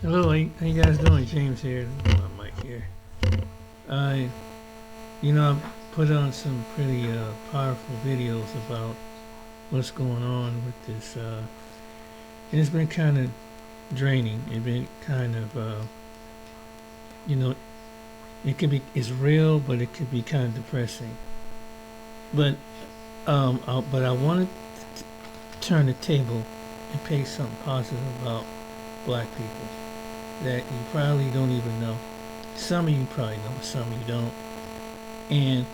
Hello, how you guys doing? James here. My mic here. I, I put on some pretty powerful videos about what's going on with this, and it's been kind of draining. It's been kind of, you know, it's real, but it could be kind of depressing. But, but I want to turn the table and pay something positive about black people that you probably don't even know. Some of you probably know, some of you don't. And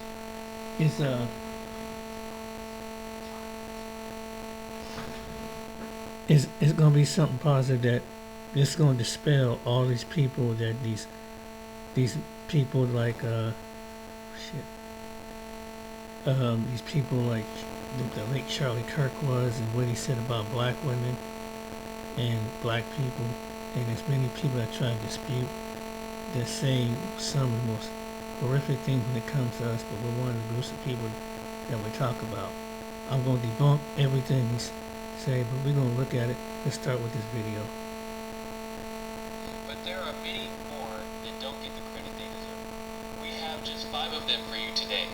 it's it's gonna be something positive that it's gonna dispel all these people that these people like these people like the late Charlie Kirk was and what he said about black women and black people. And there's many people that try to dispute that say some of the most horrific things when it comes to us, but we're one of the groups of people that we talk about. I'm going to debunk everything he say, but we're going to look at it. Let's start with this video. But there are many more that don't get the credit they deserve. We have just 5 of them for you today.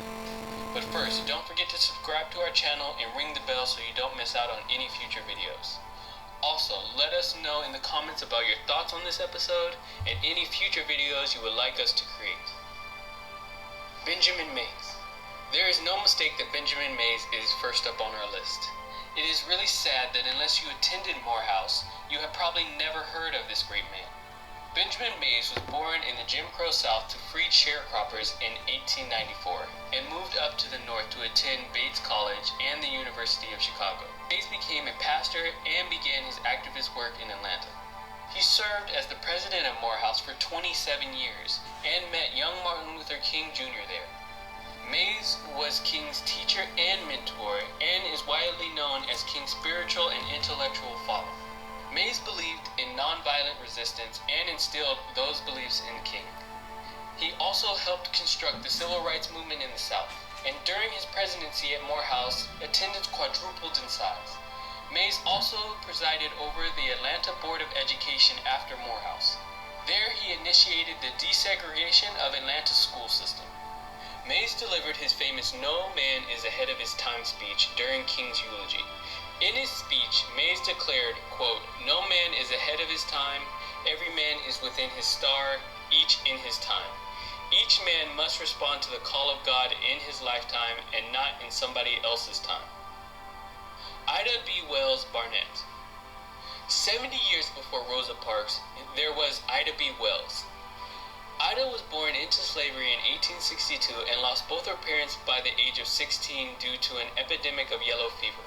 But first, don't forget to subscribe to our channel and ring the bell so you don't miss out on any future videos. Also, let us know in the comments about your thoughts on this episode and any future videos you would like us to create. Benjamin Mays. There is no mistake that Benjamin Mays is first up on our list. It is really sad that unless you attended Morehouse, you have probably never heard of this great man. Benjamin Mays was born in the Jim Crow South to freed sharecroppers in 1894 and moved up to the north to attend Bates College and the University of Chicago. Mays became a pastor and began his activist work in Atlanta. He served as the president of Morehouse for 27 years and met young Martin Luther King Jr. there. Mays was King's teacher and mentor and is widely known as King's spiritual and intellectual father. Mays believed in nonviolent resistance and instilled those beliefs in King. He also helped construct the civil rights movement in the South, and during his presidency at Morehouse, attendance quadrupled in size. Mays also presided over the Atlanta Board of Education after Morehouse. There he initiated the desegregation of Atlanta's school system. Mays delivered his famous "No man is ahead of his time" speech during King's eulogy. In his speech, Mays declared, quote, "No man is ahead of his time, every man is within his star, each in his time. Each man must respond to the call of God in his lifetime and not in somebody else's time." Ida B. Wells Barnett. 70 years before Rosa Parks, there was Ida B. Wells. Ida was born into slavery in 1862 and lost both her parents by the age of 16 due to an epidemic of yellow fever.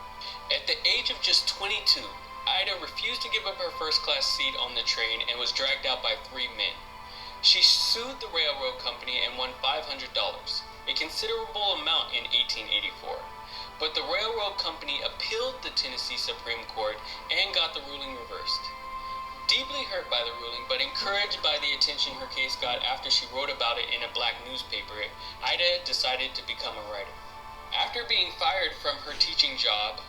At the age of just 22, Ida refused to give up her first-class seat on the train and was dragged out by 3 men. She sued the railroad company and won $500, a considerable amount in 1884. But the railroad company appealed the Tennessee Supreme Court and got the ruling reversed. Deeply hurt by the ruling, but encouraged by the attention her case got after she wrote about it in a black newspaper, Ida decided to become a writer. After being fired from her teaching job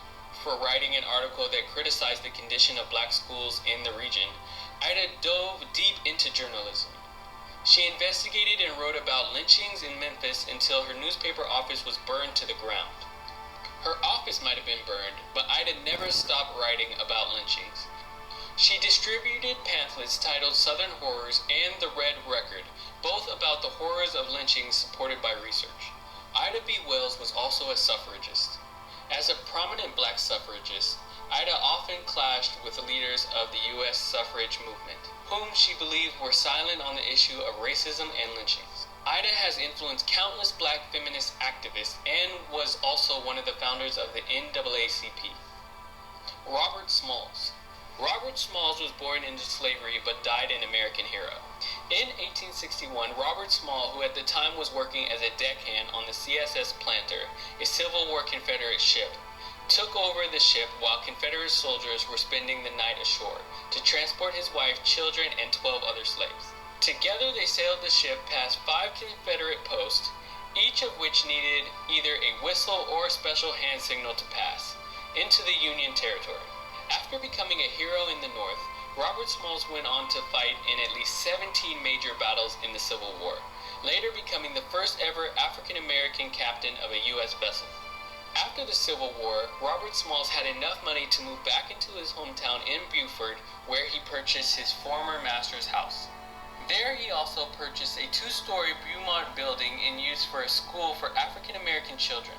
for writing an article that criticized the condition of black schools in the region, Ida dove deep into journalism. She investigated and wrote about lynchings in Memphis until her newspaper office was burned to the ground. Her office might have been burned, but Ida never stopped writing about lynchings. She distributed pamphlets titled Southern Horrors and The Red Record, both about the horrors of lynchings supported by research. Ida B. Wells was also a suffragist. As a prominent black suffragist, Ida often clashed with the leaders of the U.S. suffrage movement, whom she believed were silent on the issue of racism and lynchings. Ida has influenced countless black feminist activists and was also one of the founders of the NAACP. Robert Smalls. Robert Smalls was born into slavery but died an American hero. In 1861, Robert Small, who at the time was working as a deckhand on the CSS Planter, a Civil War Confederate ship, took over the ship while Confederate soldiers were spending the night ashore to transport his wife, children, and 12 other slaves. Together they sailed the ship past 5 Confederate posts, each of which needed either a whistle or a special hand signal to pass, into the Union territory. After becoming a hero in the North, Robert Smalls went on to fight in at least 17 major battles in the Civil War, later becoming the first ever African American captain of a U.S. vessel. After the Civil War, Robert Smalls had enough money to move back into his hometown in Beaufort, where he purchased his former master's house. There he also purchased a two-story Beaumont building in use for a school for African American children.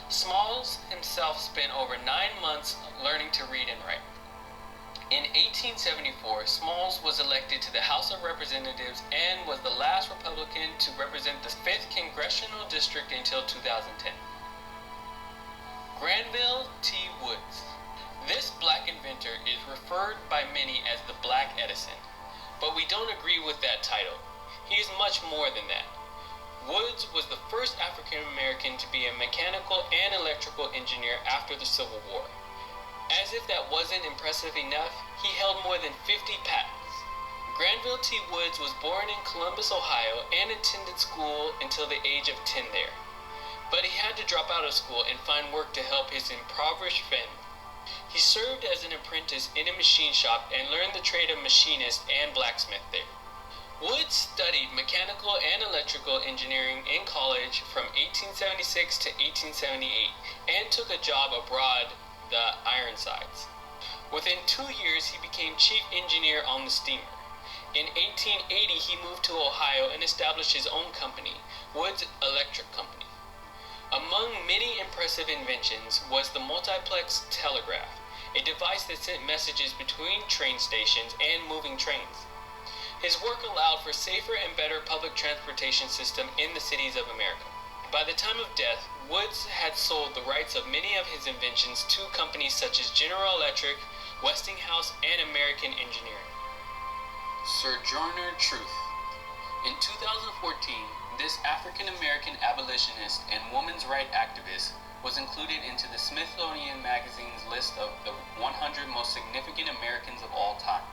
Smalls himself spent over 9 months learning to read and write. In 1874, Smalls was elected to the House of Representatives and was the last Republican to represent the 5th Congressional District until 2010. Granville T. Woods. This black inventor is referred by many as the Black Edison, but we don't agree with that title. He is much more than that. Woods was the first African American to be a mechanical and electrical engineer after the Civil War. As if that wasn't impressive enough, he held more than 50 patents. Granville T. Woods was born in Columbus, Ohio, and attended school until the age of 10 there. But he had to drop out of school and find work to help his impoverished family. He served as an apprentice in a machine shop and learned the trade of machinist and blacksmith there. Woods studied mechanical and electrical engineering in college from 1876 to 1878 and took a job abroad, the Ironsides. Within 2 years, he became chief engineer on the steamer. In 1880, he moved to Ohio and established his own company, Woods Electric Company. Among many impressive inventions was the multiplex telegraph, a device that sent messages between train stations and moving trains. His work allowed for safer and better public transportation system in the cities of America. By the time of death, Woods had sold the rights of many of his inventions to companies such as General Electric, Westinghouse, and American Engineering. Sojourner Truth. In 2014, this African-American abolitionist and women's rights activist was included into the Smithsonian Magazine's list of the 100 most significant Americans of all time.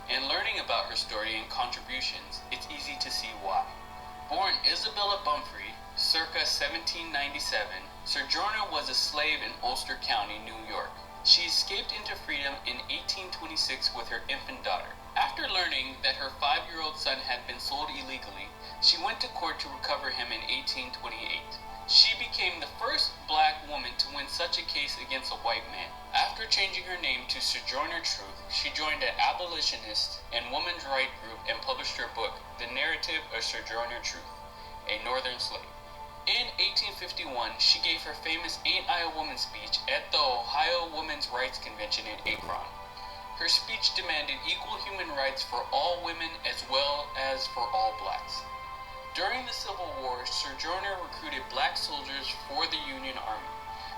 In learning about her story and contributions, it's easy to see why. Born Isabella Pumphrey, circa 1797, Sojourner was a slave in Ulster County, New York. She escaped into freedom in 1826 with her infant daughter. After learning that her 5-year-old son had been sold illegally, she went to court to recover him in 1828. She became the first black woman to win such a case against a white man. After changing her name to Sojourner Truth, she joined an abolitionist and women's rights group and published her book, The Narrative of Sojourner Truth, a Northern Slave. In 1851, she gave her famous Ain't I a Woman speech at the Ohio Women's Rights Convention in Akron. Her speech demanded equal human rights for all women as well as for all blacks. During the Civil War, Sojourner recruited black soldiers for the Union Army.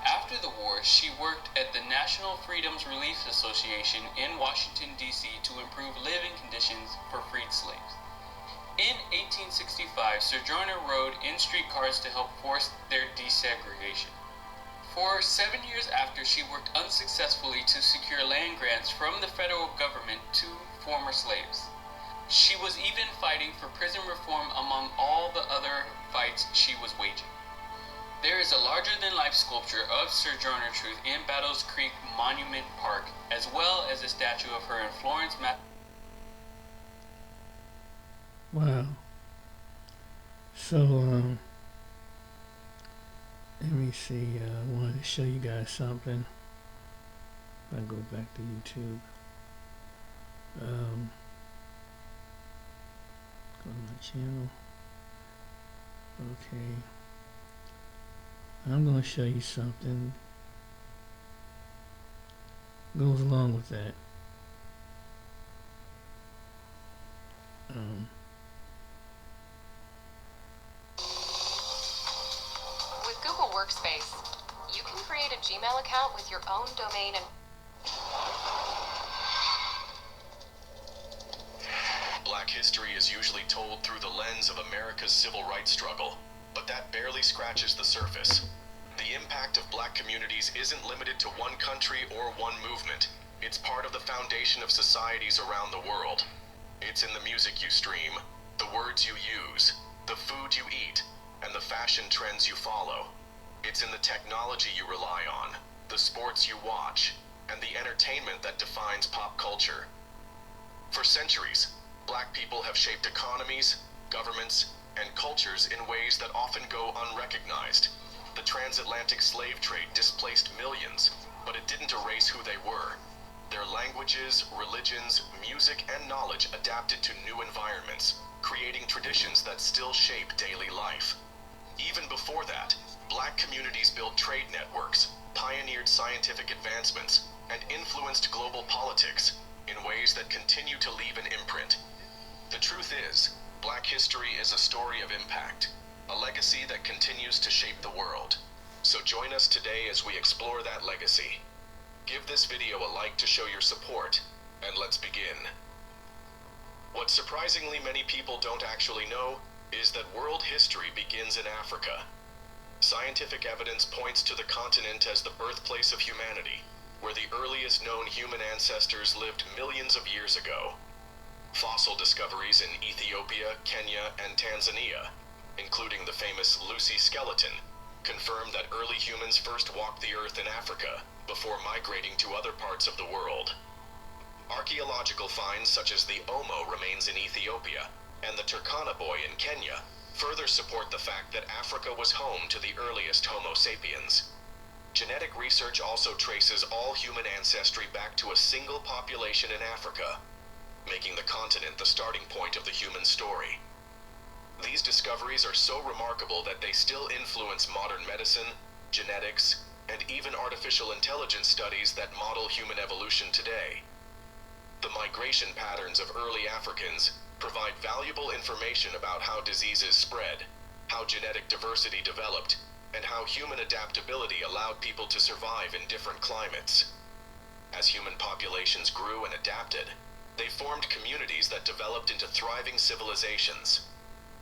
After the war, she worked at the National Freedoms Relief Association in Washington, D.C. to improve living conditions for freed slaves. In 1865, Sojourner rode in streetcars to help force their desegregation. For 7 years after, she worked unsuccessfully to secure land grants from the federal government to former slaves. She was even fighting for prison reform among all the other fights she was waging. There is a larger-than-life sculpture of Sojourner Truth in Battles Creek Monument Park, as well as a statue of her in Florence, Wow. So, let me see. I wanted to show you guys something. If I go back to YouTube. Go to my channel. Okay. I'm going to show you something. Goes along with that. With Google Workspace, you can create a Gmail account with your own domain and Black history is usually told through the lens of America's civil rights struggle, but that barely scratches the surface. The impact of black communities isn't limited to one country or one movement. It's part of the foundation of societies around the world. It's in the music you stream, the words you use, the food you eat, and the fashion trends you follow. It's in the technology you rely on, the sports you watch, and the entertainment that defines pop culture. For centuries, black people have shaped economies, governments, and cultures in ways that often go unrecognized. The transatlantic slave trade displaced millions, but it didn't erase who they were. Their languages, religions, music, and knowledge adapted to new environments, creating traditions that still shape daily life. Even before that, black communities built trade networks, pioneered scientific advancements, and influenced global politics in ways that continue to leave an imprint. The truth is, black history is a story of impact, a legacy that continues to shape the world. So join us today as we explore that legacy. Give this video a like to show your support, and let's begin. What surprisingly many people don't actually know is that world history begins in Africa. Scientific evidence points to the continent as the birthplace of humanity, where the earliest known human ancestors lived millions of years ago. Fossil discoveries in Ethiopia, Kenya, and Tanzania, including the famous Lucy skeleton, confirm that early humans first walked the earth in Africa before migrating to other parts of the world. Archaeological finds such as the Omo remains in Ethiopia and the Turkana Boy in Kenya further support the fact that Africa was home to the earliest Homo sapiens. Genetic research also traces all human ancestry back to a single population in Africa, making the continent the starting point of the human story. These discoveries are so remarkable that they still influence modern medicine, genetics, and even artificial intelligence studies that model human evolution today. The migration patterns of early Africans provide valuable information about how diseases spread, how genetic diversity developed, and how human adaptability allowed people to survive in different climates. As human populations grew and adapted, they formed communities that developed into thriving civilizations.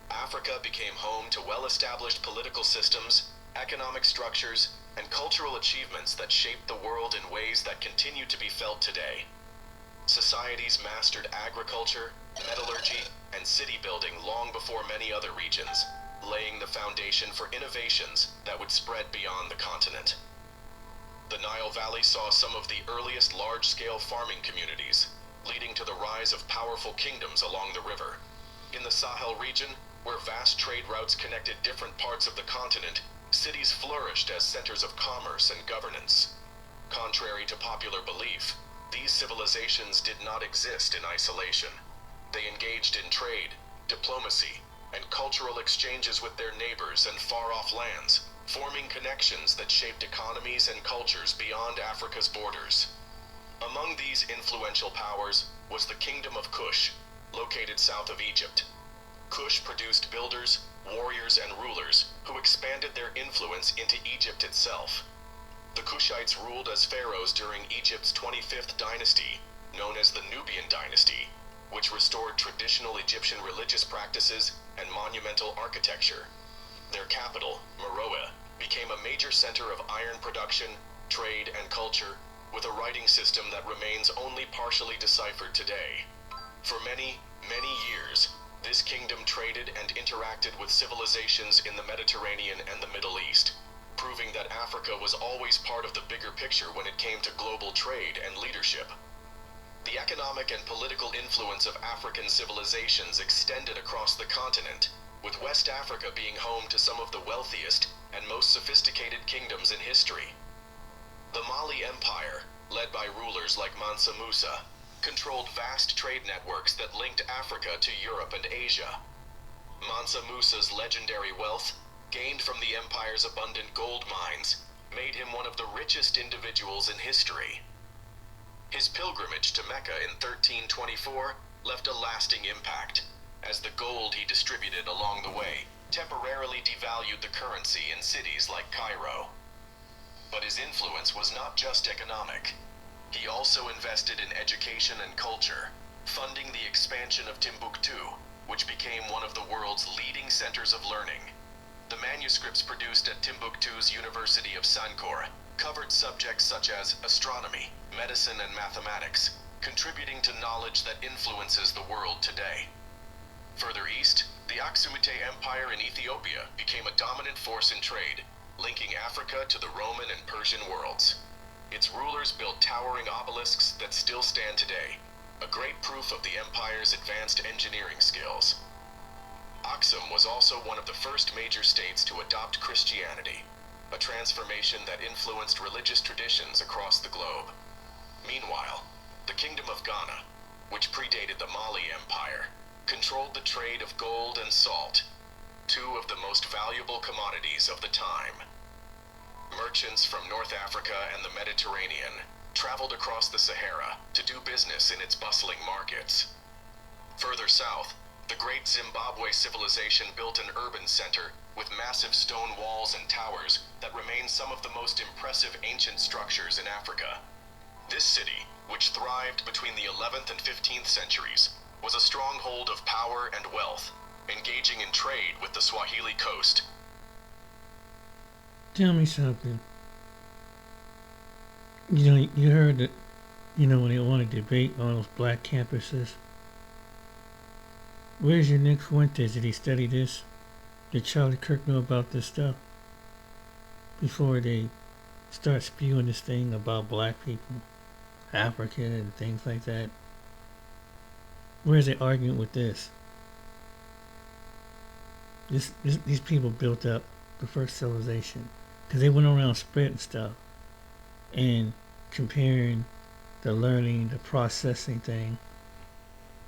Africa became home to well-established political systems, economic structures, and cultural achievements that shaped the world in ways that continue to be felt today. Societies mastered agriculture, metallurgy, and city building long before many other regions, laying the foundation for innovations that would spread beyond the continent. The Nile Valley saw some of the earliest large-scale farming communities, leading to the rise of powerful kingdoms along the river. In the Sahel region, where vast trade routes connected different parts of the continent, cities flourished as centers of commerce and governance. Contrary to popular belief, these civilizations did not exist in isolation. They engaged in trade, diplomacy, and cultural exchanges with their neighbors and far-off lands, forming connections that shaped economies and cultures beyond Africa's borders. Among these influential powers was the Kingdom of Kush, located south of Egypt. Kush produced builders, warriors, and rulers who expanded their influence into Egypt itself. The Kushites ruled as pharaohs during Egypt's 25th dynasty, known as the Nubian dynasty, which restored traditional Egyptian religious practices and monumental architecture. Their capital, Meroe, became a major center of iron production, trade, and culture, with a writing system that remains only partially deciphered today. For many, many years, this kingdom traded and interacted with civilizations in the Mediterranean and the Middle East, proving that Africa was always part of the bigger picture when it came to global trade and leadership. The economic and political influence of African civilizations extended across the continent, with West Africa being home to some of the wealthiest and most sophisticated kingdoms in history. The Mali Empire, led by rulers like Mansa Musa, controlled vast trade networks that linked Africa to Europe and Asia. Mansa Musa's legendary wealth, gained from the empire's abundant gold mines, made him one of the richest individuals in history. His pilgrimage to Mecca in 1324 left a lasting impact, as the gold he distributed along the way temporarily devalued the currency in cities like Cairo. But his influence was not just economic. He also invested in education and culture, funding the expansion of Timbuktu, which became one of the world's leading centers of learning. The manuscripts produced at Timbuktu's University of Sankore covered subjects such as astronomy, medicine, and mathematics, contributing to knowledge that influences the world today. Further east, the Aksumite Empire in Ethiopia became a dominant force in trade, linking Africa to the Roman and Persian worlds. Its rulers built towering obelisks that still stand today, a great proof of the Empire's advanced engineering skills. Aksum was also one of the first major states to adopt Christianity, a transformation that influenced religious traditions across the globe. Meanwhile, the Kingdom of Ghana, which predated the Mali Empire, controlled the trade of gold and salt, two of the most valuable commodities of the time. Merchants from North Africa and the Mediterranean traveled across the Sahara to do business in its bustling markets. Further south, the great Zimbabwe civilization built an urban center with massive stone walls and towers that remain some of the most impressive ancient structures in Africa. This city, which thrived between the 11th and 15th centuries, was a stronghold of power and wealth, engaging in trade with the Swahili coast. Tell me something. You heard that, when they want to debate on those black campuses. Where's your Nick Fuentes? Did he study this? Did Charlie Kirk know about this stuff? Before they start spewing this thing about black people, Africa, and things like that. Where's the argument with this? These people built up the first civilization because they went around spreading stuff and comparing the learning, the processing thing.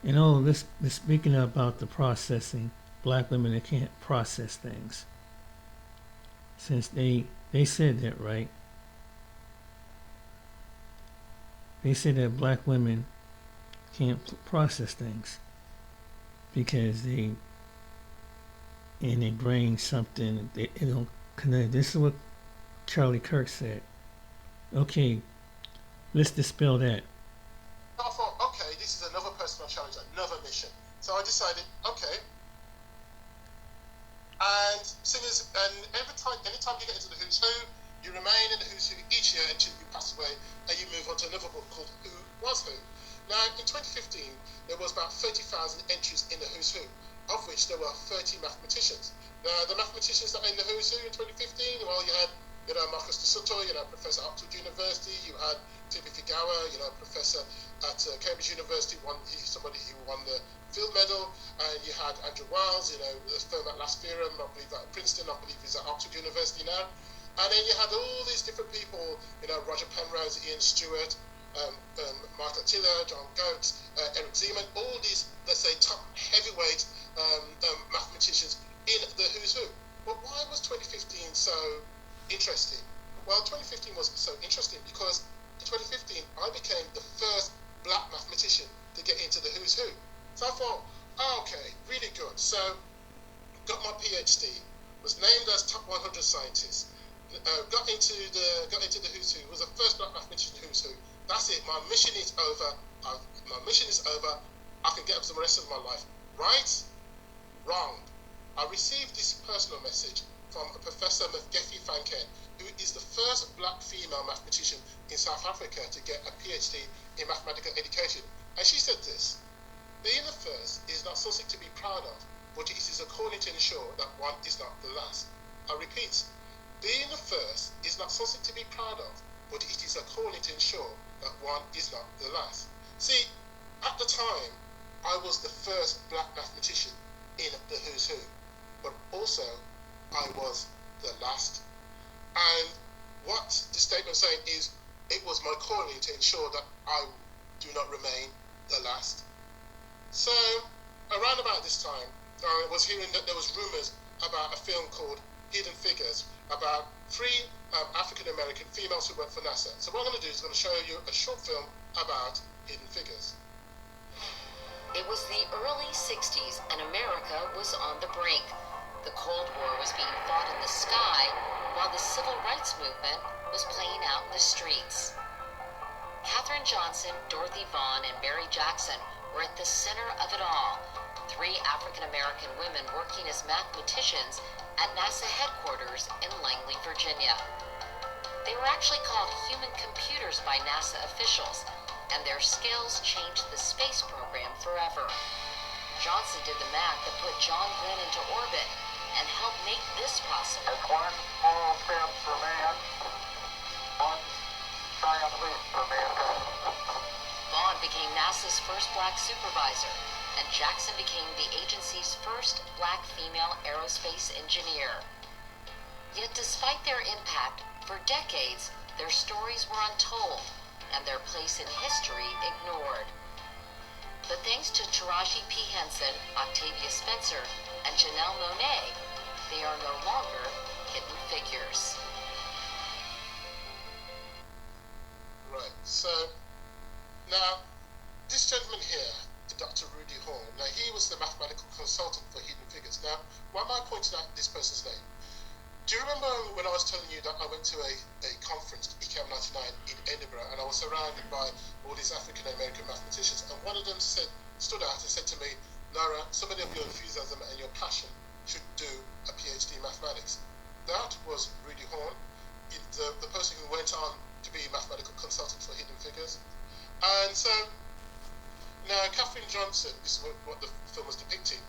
And this speaking about the processing, black women that can't process things. Since they said that, right? They said that black women can't process things because they bring something they don't connect. This is what Charlie Kirk said. Okay, let's dispel that. I thought, okay, this is another personal challenge, another mission. So I decided, okay. And anytime you get into the Who's Who, you remain in the Who's Who each year until you pass away, and you move on to another book called Who Was Who. Now, in 2015, there was about 30,000 entries in the Who's Who, of which there were 30 mathematicians. Now, the mathematicians that are in the Who's Who in 2015, well, you had Marcus de Soto, Professor at Oxford University, you had Timothy Gower, Professor at Cambridge University, somebody who won the field medal, and you had Andrew Wiles, the firm at Last Theorem, I believe at Princeton, I believe he's at Oxford University now. And then you had all these different people, Roger Penrose, Ian Stewart, Michael Tiller, John Goetz, Eric Zeman, all these, let's say, top heavyweight mathematicians in the Who's Who. But why was 2015 so interesting? Well, 2015 was so interesting because in 2015 I became the first black mathematician to get into the Who's Who. So I thought, okay, really good. So got my PhD, was named as top 100 scientist, got into the Who's Who, was the first black mathematician Who's Who. That's it. My mission is over. My mission is over. I can get up to the rest of my life. Right? Wrong. I received this personal message from Professor Mafgefi Fanken, who is the first black female mathematician in South Africa to get a PhD in mathematical education. And she said this: being the first is not something to be proud of, but it is a calling to ensure that one is not the last. I repeat, being the first is not something to be proud of, but it is a calling to ensure that one is not the last. See, at the time, I was the first black mathematician in the Who's Who, but also I was the last. And what the statement is saying is, it was my calling to ensure that I do not remain the last. So, around about this time, I was hearing that there was rumours about a film called Hidden Figures, about 3 African-American females who work for NASA. So what I'm going to do is I'm going to show you a short film about Hidden Figures. It was the early 60s and America was on the brink. The Cold War was being fought in the sky while the civil rights movement was playing out in the streets. Katherine Johnson, Dorothy Vaughan, and Mary Jackson were at the center of it all. 3 African-American women working as mathematicians at NASA headquarters in Langley, Virginia. They were actually called human computers by NASA officials, and their skills changed the space program forever. Johnson did the math that put John Glenn into orbit and helped make this possible. It's 1 small step for man, 1 giant leap for mankind. Vaughan became NASA's first black supervisor, and Jackson became the agency's first black female aerospace engineer. Yet despite their impact, for decades, their stories were untold and their place in history ignored. But thanks to Taraji P. Henson, Octavia Spencer, and Janelle Monáe, they are no longer hidden figures. Right, so now this gentleman here, Dr. Rudy Horn, now he was the mathematical consultant for Hidden Figures. Now, why am I pointing out this person's name? Do you remember when I was telling you that I went to a conference, ECAM 99 in Edinburgh, and I was surrounded by all these African American mathematicians, and one of them stood out and said to me, Lara, somebody of your enthusiasm and your passion should do a PhD in mathematics. That was Rudy Horn, the person who went on to be mathematical consultant for Hidden Figures. And so, now Katherine Johnson, this is what the film was depicting.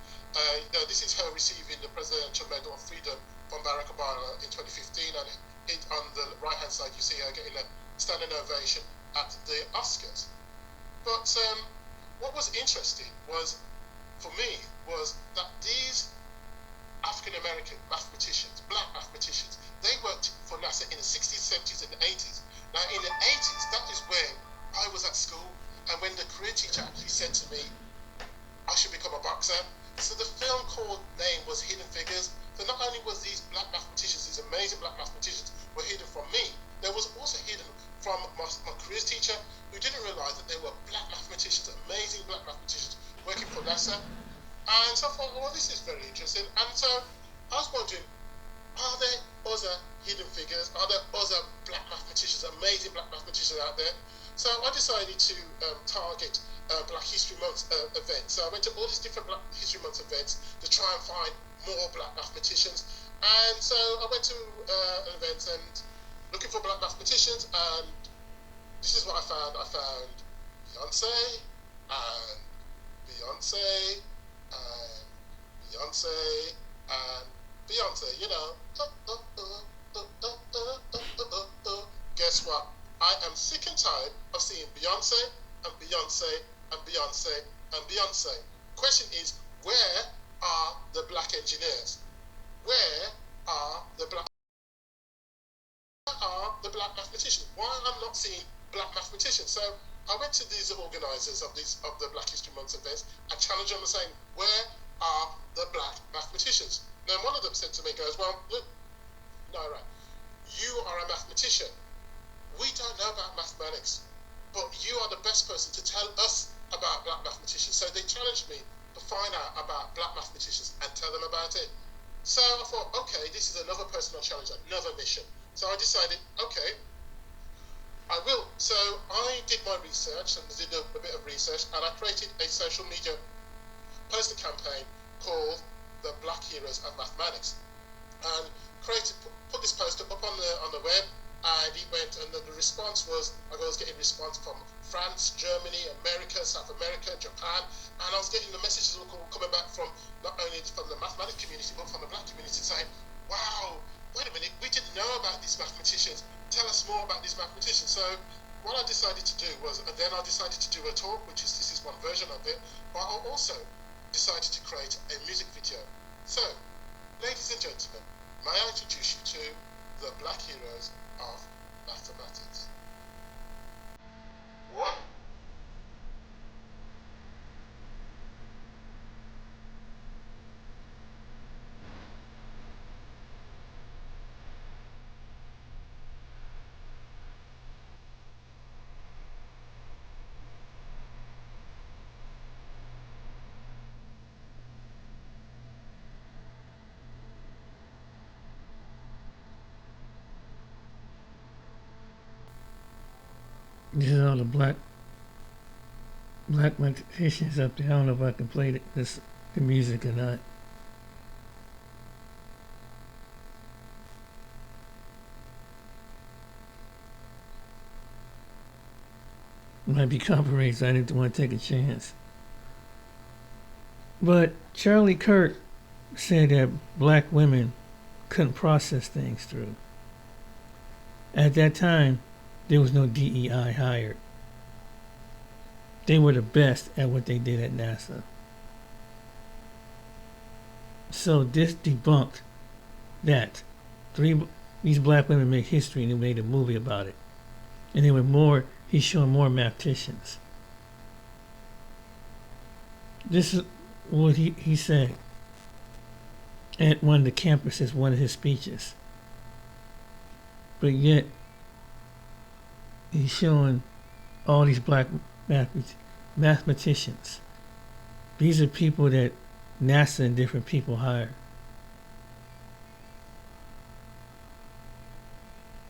This is her receiving the Presidential Medal of Freedom from Barack Obama in 2015, and on the right-hand side you see her getting a standing ovation at the Oscars. But what was interesting was, for me, was that these African-American mathematicians, black mathematicians, they worked for NASA in the 60s, 70s, and the 80s. Now, in the 80s, that is when I was at school, and when the career teacher actually said to me, I should become a boxer. So the film called name was Hidden Figures. So not only was these black mathematicians, these amazing black mathematicians, were hidden from me, there was also hidden from my careers teacher, who didn't realize that there were black mathematicians, amazing black mathematicians, working for NASA. And so I thought, well, this is very interesting. And so I was wondering, are there other hidden figures? Are there other black mathematicians, amazing black mathematicians out there? So I decided to target Black History Month events. So I went to all these different Black History Month events to try and find more black mathematicians. And so I went to an event and looking for black mathematicians, and this is what I found. I found Beyonce, and Beyonce, and Beyonce, and Beyonce, you know. Guess what? I am sick and tired of seeing Beyonce and Beyonce and Beyonce and Beyonce. Question is, where are the black engineers? Where are the black mathematicians? Why I'm not seeing black mathematicians? So I went to these organisers of the Black History Month events and challenged them and saying, where are the black mathematicians? Now one of them said to me, goes, well, look, Naira, you are a mathematician. We don't know about mathematics, but you are the best person to tell us about black mathematicians. So they challenged me to find out about black mathematicians and tell them about it. So I thought, okay, this is another personal challenge, another mission. So I decided, okay, I will. So I did my research and did a bit of research, and I created a social media poster campaign called The Black Heroes of Mathematics, and put this poster up on the web. And it went, and the response was, I was getting response from France, Germany, America, South America, Japan, and I was getting the messages coming back from not only from the mathematics community, but from the black community saying, wow, wait a minute, we didn't know about these mathematicians. Tell us more about these mathematicians. So what I decided to do was, and then I decided to do a talk, this is one version of it, but I also decided to create a music video. So, ladies and gentlemen, may I introduce you to the Black Heroes of Mathematics. What? This is all the black mathematicians up there. I don't know if I can play the music or not. It might be copyright, so I didn't want to take a chance. But Charlie Kirk said that black women couldn't process things through. At that time, there was no DEI hired. they were the best at what they did at NASA. So this debunked that these black women made history, and they made a movie about it. And they were more, he's showing more mathematicians. This is what he said at one of the campuses, one of his speeches. But yet, he's showing all these black mathematicians. These are people that NASA and different people hire.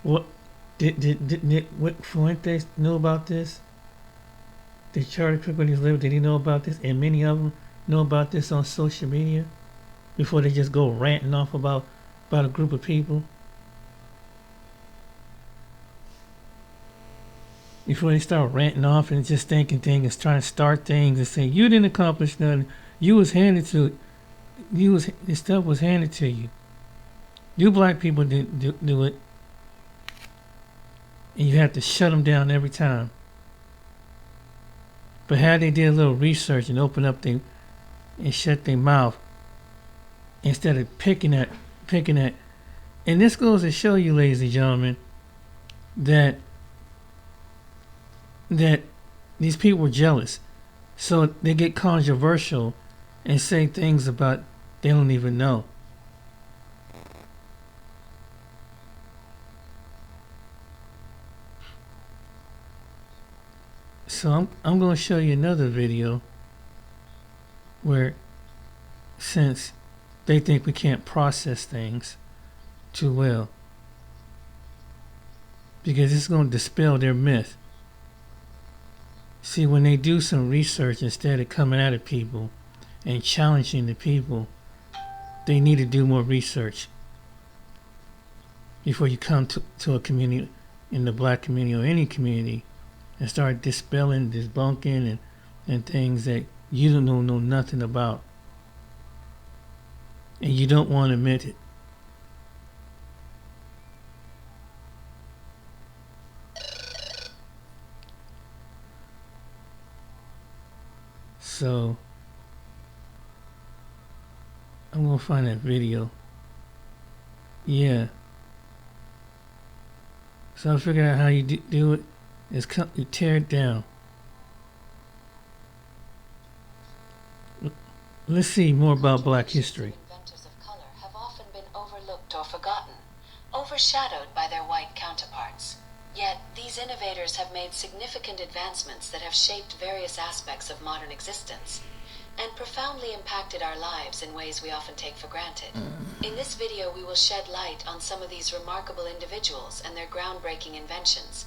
What did Fuentes know about this? Did Charlie Kirk, when he was living, did he know about this? And many of them know about this on social media before they just go ranting off about a group of people. Before they start ranting off and just thinking things, trying to start things and say, you didn't accomplish nothing. This stuff was handed to you. You black people didn't do it. And you have to shut them down every time. But how they did a little research and open up and shut their mouth instead of picking at, and this goes to show you, ladies and gentlemen, that these people were jealous, so they get controversial and say things about they don't even know. So I'm going to show you another video where, since they think we can't process things too well, because it's going to dispel their myth. See, when they do some research, instead of coming at people and challenging the people, they need to do more research before you come to a community, in the black community or any community, and start dispelling, debunking, and things that you don't know nothing about. And you don't want to admit it. So, I'm going to find that video. Yeah. So I figured out how you do it. Is you tear it down. Let's see more about black history. Inventors of color have often been overlooked or forgotten, overshadowed by their white counterparts. Yet, these innovators have made significant advancements that have shaped various aspects of modern existence and profoundly impacted our lives in ways we often take for granted. In this video, we will shed light on some of these remarkable individuals and their groundbreaking inventions,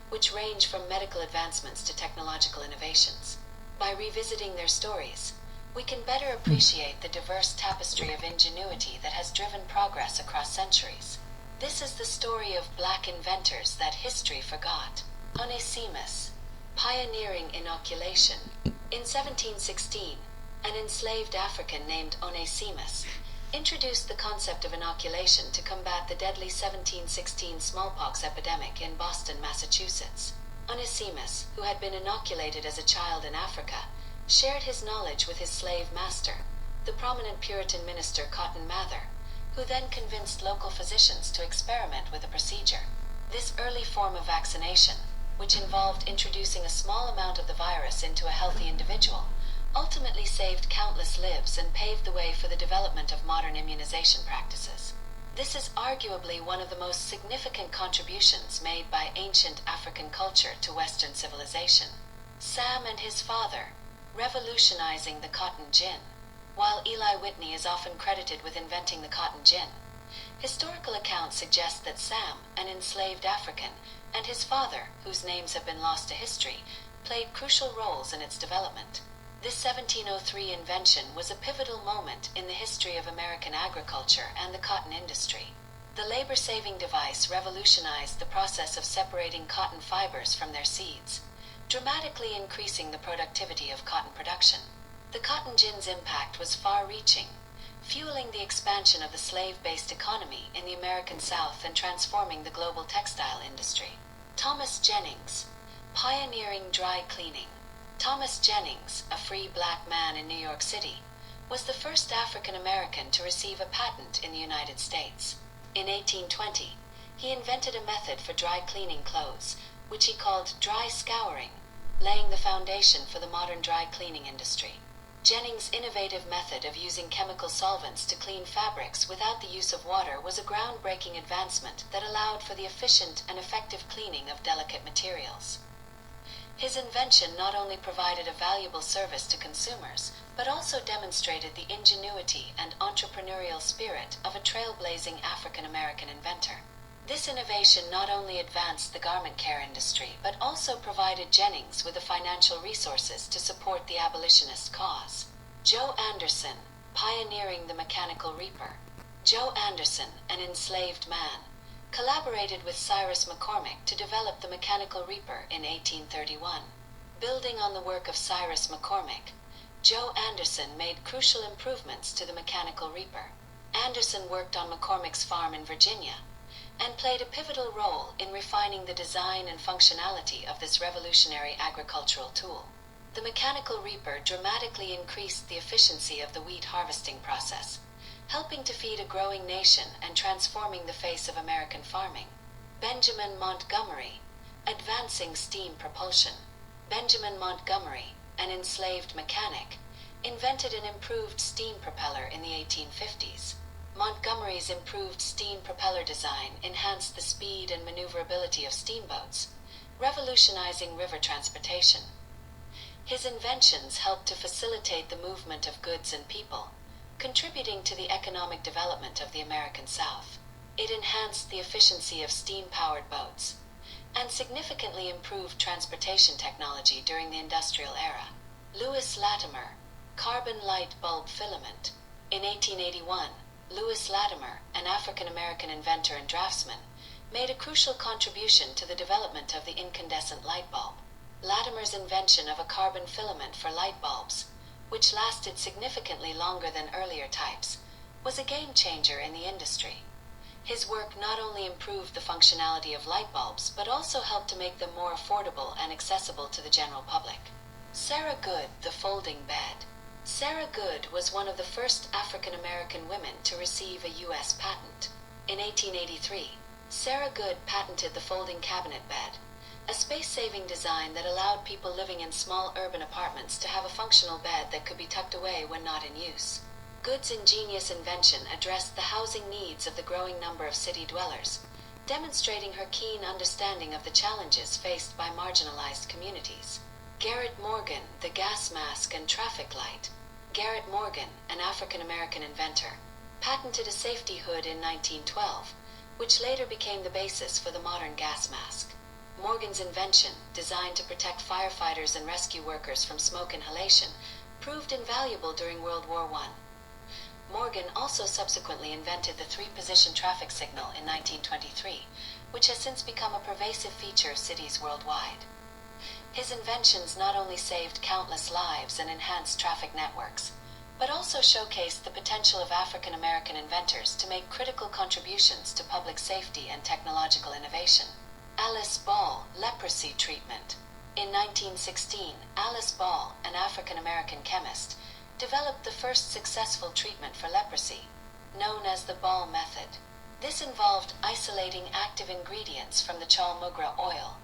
which range from medical advancements to technological innovations. By revisiting their stories, we can better appreciate the diverse tapestry of ingenuity that has driven progress across centuries. This is the story of black inventors that history forgot. Onesimus, pioneering inoculation. In 1716, an enslaved African named Onesimus introduced the concept of inoculation to combat the deadly 1716 smallpox epidemic in Boston, Massachusetts. Onesimus, who had been inoculated as a child in Africa, shared his knowledge with his slave master, the prominent Puritan minister Cotton Mather, who then convinced local physicians to experiment with the procedure. This early form of vaccination, which involved introducing a small amount of the virus into a healthy individual, ultimately saved countless lives and paved the way for the development of modern immunization practices. This is arguably one of the most significant contributions made by ancient African culture to Western civilization. Sam and his father, revolutionizing the cotton gin. While Eli Whitney is often credited with inventing the cotton gin, historical accounts suggest that Sam, an enslaved African, and his father, whose names have been lost to history, played crucial roles in its development. This 1703 invention was a pivotal moment in the history of American agriculture and the cotton industry. The labor-saving device revolutionized the process of separating cotton fibers from their seeds, dramatically increasing the productivity of cotton production. The cotton gin's impact was far-reaching, fueling the expansion of the slave-based economy in the American South and transforming the global textile industry. Thomas Jennings, pioneering dry cleaning. Thomas Jennings, a free black man in New York City, was the first African American to receive a patent in the United States. In 1820, he invented a method for dry cleaning clothes, which he called dry scouring, laying the foundation for the modern dry cleaning industry. Jennings' innovative method of using chemical solvents to clean fabrics without the use of water was a groundbreaking advancement that allowed for the efficient and effective cleaning of delicate materials. His invention not only provided a valuable service to consumers, but also demonstrated the ingenuity and entrepreneurial spirit of a trailblazing African American inventor. This innovation not only advanced the garment care industry, but also provided Jennings with the financial resources to support the abolitionist cause. Joe Anderson, pioneering the mechanical reaper. Joe Anderson, an enslaved man, collaborated with Cyrus McCormick to develop the mechanical reaper in 1831. Building on the work of Cyrus McCormick, Joe Anderson made crucial improvements to the mechanical reaper. Anderson worked on McCormick's farm in Virginia, and played a pivotal role in refining the design and functionality of this revolutionary agricultural tool. The mechanical reaper dramatically increased the efficiency of the wheat harvesting process, helping to feed a growing nation and transforming the face of American farming. Benjamin Montgomery, advancing steam propulsion. Benjamin Montgomery, an enslaved mechanic, invented an improved steam propeller in the 1850s. Montgomery's improved steam propeller design enhanced the speed and maneuverability of steamboats, revolutionizing river transportation. His inventions helped to facilitate the movement of goods and people, contributing to the economic development of the American South. It enhanced the efficiency of steam-powered boats, and significantly improved transportation technology during the industrial era. Lewis Latimer, carbon light bulb filament. In 1881, Lewis Latimer, an African-American inventor and draftsman, made a crucial contribution to the development of the incandescent light bulb. Latimer's invention of a carbon filament for light bulbs, which lasted significantly longer than earlier types, was a game-changer in the industry. His work not only improved the functionality of light bulbs, but also helped to make them more affordable and accessible to the general public. Sarah Good, the folding bed. Sarah Good was one of the first African-American women to receive a U.S. patent. In 1883, Sarah Good patented the folding cabinet bed, a space-saving design that allowed people living in small urban apartments to have a functional bed that could be tucked away when not in use. Good's ingenious invention addressed the housing needs of the growing number of city dwellers, demonstrating her keen understanding of the challenges faced by marginalized communities. Garrett Morgan, the gas mask and traffic light. Garrett Morgan, an African-American inventor, patented a safety hood in 1912, which later became the basis for the modern gas mask. Morgan's invention, designed to protect firefighters and rescue workers from smoke inhalation, proved invaluable during World War I. Morgan also subsequently invented the three-position traffic signal in 1923, which has since become a pervasive feature of cities worldwide. His inventions not only saved countless lives and enhanced traffic networks, but also showcased the potential of African American inventors to make critical contributions to public safety and technological innovation. Alice Ball, leprosy treatment. In 1916, Alice Ball, an African American chemist, developed the first successful treatment for leprosy, known as the Ball method. This involved isolating active ingredients from the chalmugra oil,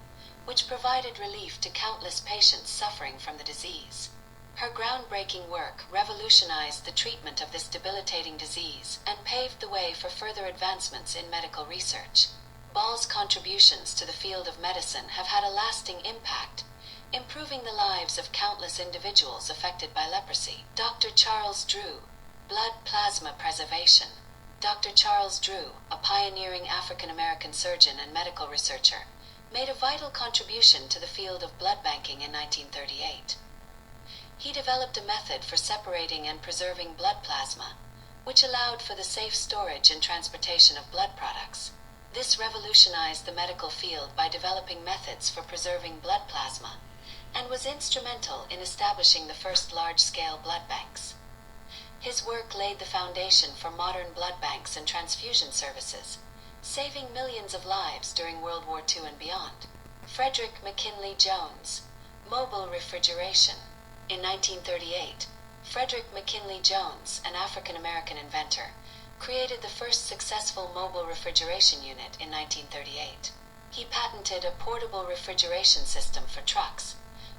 which provided relief to countless patients suffering from the disease. Her groundbreaking work revolutionized the treatment of this debilitating disease and paved the way for further advancements in medical research. Ball's contributions to the field of medicine have had a lasting impact, improving the lives of countless individuals affected by leprosy. Dr. Charles Drew, blood plasma preservation. Dr. Charles Drew, a pioneering African-American surgeon and medical researcher, made a vital contribution to the field of blood banking in 1938. He developed a method for separating and preserving blood plasma, which allowed for the safe storage and transportation of blood products. This revolutionized the medical field by developing methods for preserving blood plasma, and was instrumental in establishing the first large-scale blood banks. His work laid the foundation for modern blood banks and transfusion services, saving millions of lives during World War II and beyond. Frederick McKinley Jones, Mobile refrigeration. In 1938, Frederick McKinley Jones, an African-American inventor, created the first successful mobile refrigeration unit in 1938. He patented a portable refrigeration system for trucks,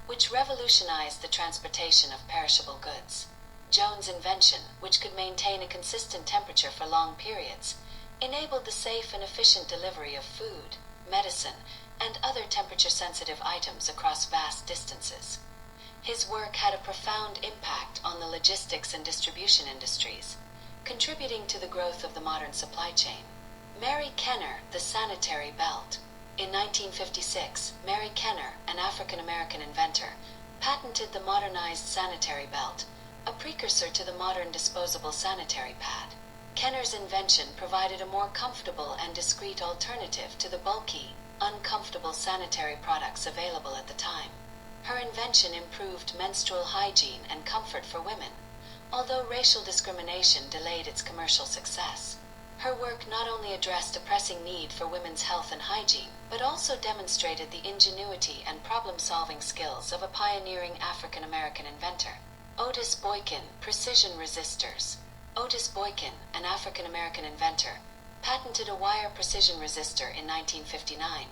which revolutionized the transportation of perishable goods. Jones' invention, which could maintain a consistent temperature for long periods, enabled the safe and efficient delivery of food, medicine, and other temperature-sensitive items across vast distances. His work had a profound impact on the logistics and distribution industries, contributing to the growth of the modern supply chain. Mary Kenner, the sanitary belt. In 1956, Mary Kenner, an African-American inventor, patented the modernized sanitary belt, a precursor to the modern disposable sanitary pad. Kenner's invention provided a more comfortable and discreet alternative to the bulky, uncomfortable sanitary products available at the time. Her invention improved menstrual hygiene and comfort for women, although racial discrimination delayed its commercial success. Her work not only addressed a pressing need for women's health and hygiene, but also demonstrated the ingenuity and problem-solving skills of a pioneering African-American inventor. Otis Boykin, precision resistors. Otis Boykin, an African-American inventor, patented a wire precision resistor in 1959,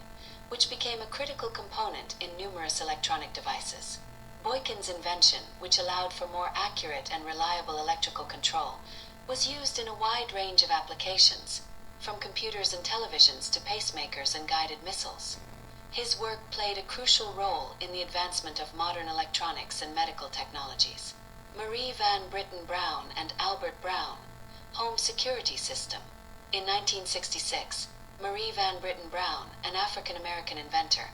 which became a critical component in numerous electronic devices. Boykin's invention, which allowed for more accurate and reliable electrical control, was used in a wide range of applications, from computers and televisions to pacemakers and guided missiles. His work played a crucial role in the advancement of modern electronics and medical technologies. Marie Van Britten Brown and Albert Brown, home security system. In 1966, Marie Van Britten Brown, an African-American inventor,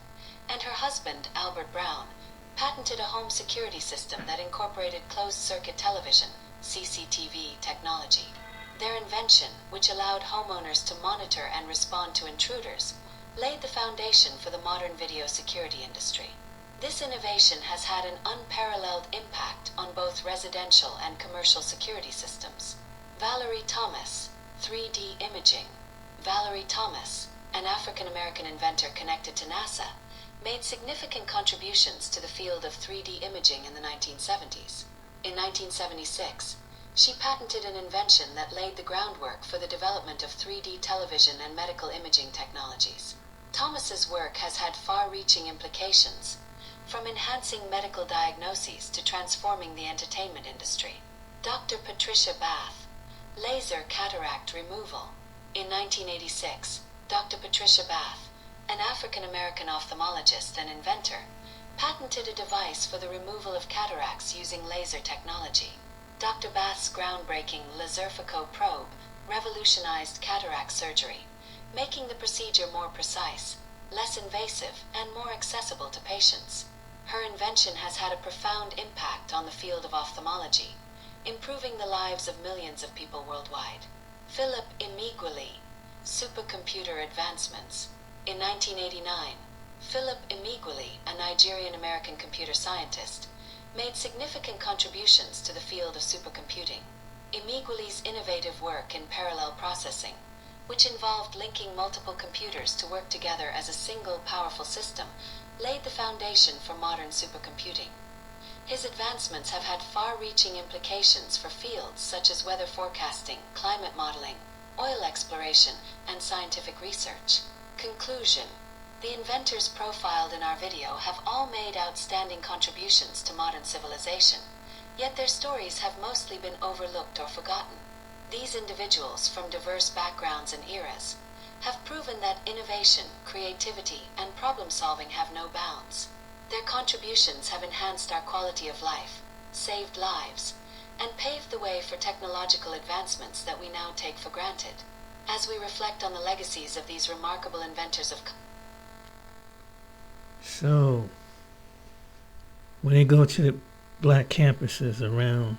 and her husband, Albert Brown, patented a home security system that incorporated closed-circuit television, CCTV technology. Their invention, which allowed homeowners to monitor and respond to intruders, laid the foundation for the modern video security industry. This innovation has had an unparalleled impact on both residential and commercial security systems. Valerie Thomas, 3D imaging. Valerie Thomas, an African-American inventor connected to NASA, made significant contributions to the field of 3D imaging in the 1970s. In 1976, she patented an invention that laid the groundwork for the development of 3D television and medical imaging technologies. Thomas's work has had far-reaching implications, from enhancing medical diagnoses to transforming the entertainment industry. Dr. Patricia Bath, laser cataract removal. In 1986, Dr. Patricia Bath, an African-American ophthalmologist and inventor, patented a device for the removal of cataracts using laser technology. Dr. Bath's groundbreaking Laserfico probe revolutionized cataract surgery, making the procedure more precise, less invasive, and more accessible to patients. Her invention has had a profound impact on the field of ophthalmology, improving the lives of millions of people worldwide. Philip Emeagwali, supercomputer advancements. In 1989, Philip Emeagwali, a Nigerian-American computer scientist, made significant contributions to the field of supercomputing. Emeagwali's innovative work in parallel processing, which involved linking multiple computers to work together as a single powerful system, laid the foundation for modern supercomputing. His advancements have had far-reaching implications for fields such as weather forecasting, climate modeling, oil exploration, and scientific research. Conclusion: the inventors profiled in our video have all made outstanding contributions to modern civilization, yet their stories have mostly been overlooked or forgotten. These individuals, from diverse backgrounds and eras, have proven that innovation, creativity, and problem-solving have no bounds. Their contributions have enhanced our quality of life, saved lives, and paved the way for technological advancements that we now take for granted. As we reflect on the legacies of these remarkable inventors of... So, when they go to the black campuses around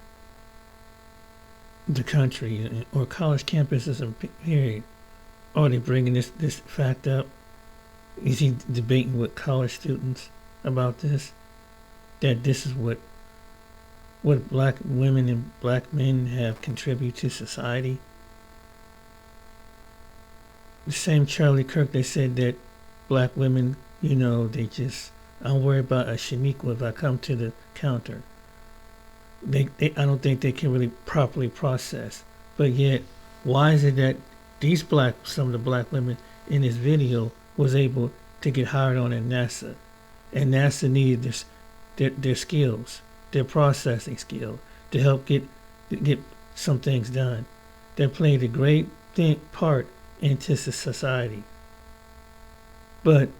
the country, or college campuses in period, are they bringing this fact up? Is he debating with college students about this? That this is what black women and black men have contributed to society? The same Charlie Kirk, they said that black women, they just I'm worried about a Shaniqua if I come to the counter. I don't think they can really properly process. But yet, why is it that some of the black women in this video was able to get hired on at NASA, and NASA needed their skills, their processing skills, to help get some things done. They played a great part into society. But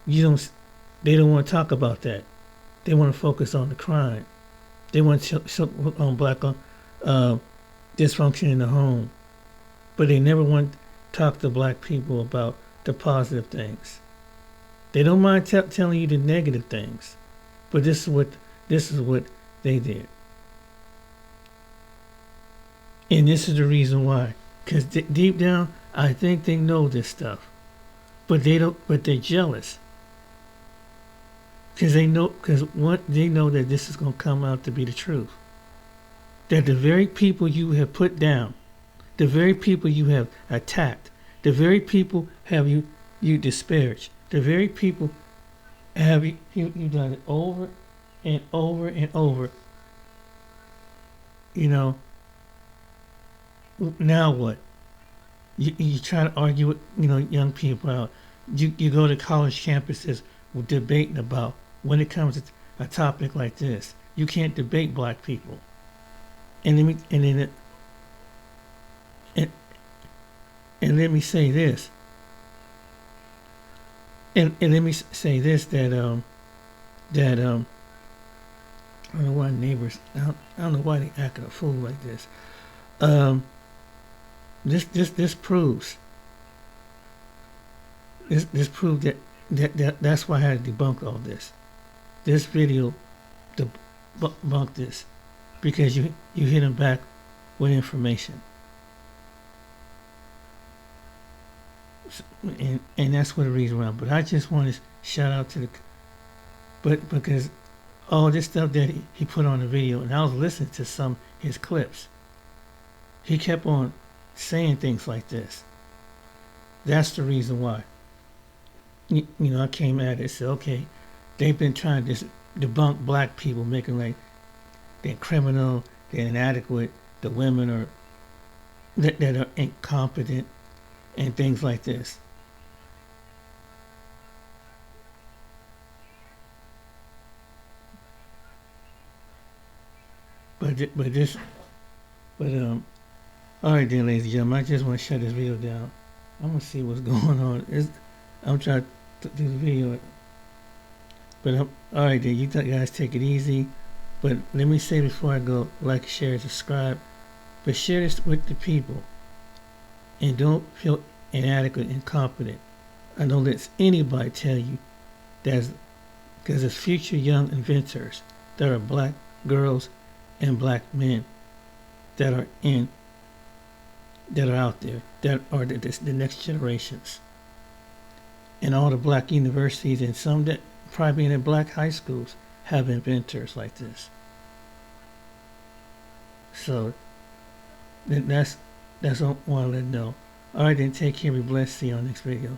they don't want to talk about that. They want to focus on the crime. They want to show on black dysfunction in the home. But they never want to talk to black people about the positive things. They don't mind telling you the negative things. But this is what they did. And this is the reason why. Because deep down, I think they know this stuff. But they're jealous. Because they know that this is going to come out to be the truth. That the very people you have put down, the very people you have attacked, the very people have you disparaged, the very people have you done it over and over and over. You know, now what? You try to argue with young people out. You go to college campuses debating about when it comes to a topic like this. You can't debate black people. And let me say this. And let me say this that I don't know why neighbors. I don't know why they acting a fool like this. This proves. This proved that's why I had to debunk all this. This video debunked this because you hit them back with information. And that's what the reason why. But I just want to shout out to because all this stuff that he put on the video, and I was listening to some his clips. He kept on saying things like this. That's the reason why. I came at it and said, okay, they've been trying to debunk black people, making like they're criminal, they're inadequate, the women are that are incompetent, and things like this. All right, then, ladies and gentlemen, I just want to shut this video down. I'm gonna see what's going on. I'm trying to do the video, but all right, then, you guys take it easy. But let me say before I go, like, share, subscribe, but share this with the people, and don't feel inadequate, incompetent. I don't let anybody tell you because there's future young inventors that are black girls and black men that are out there, that are the next generations. And all the black universities and some that probably in the black high schools have inventors like this. So that's what I want to let know. All right, then, take care. Be blessed. See you on the next video.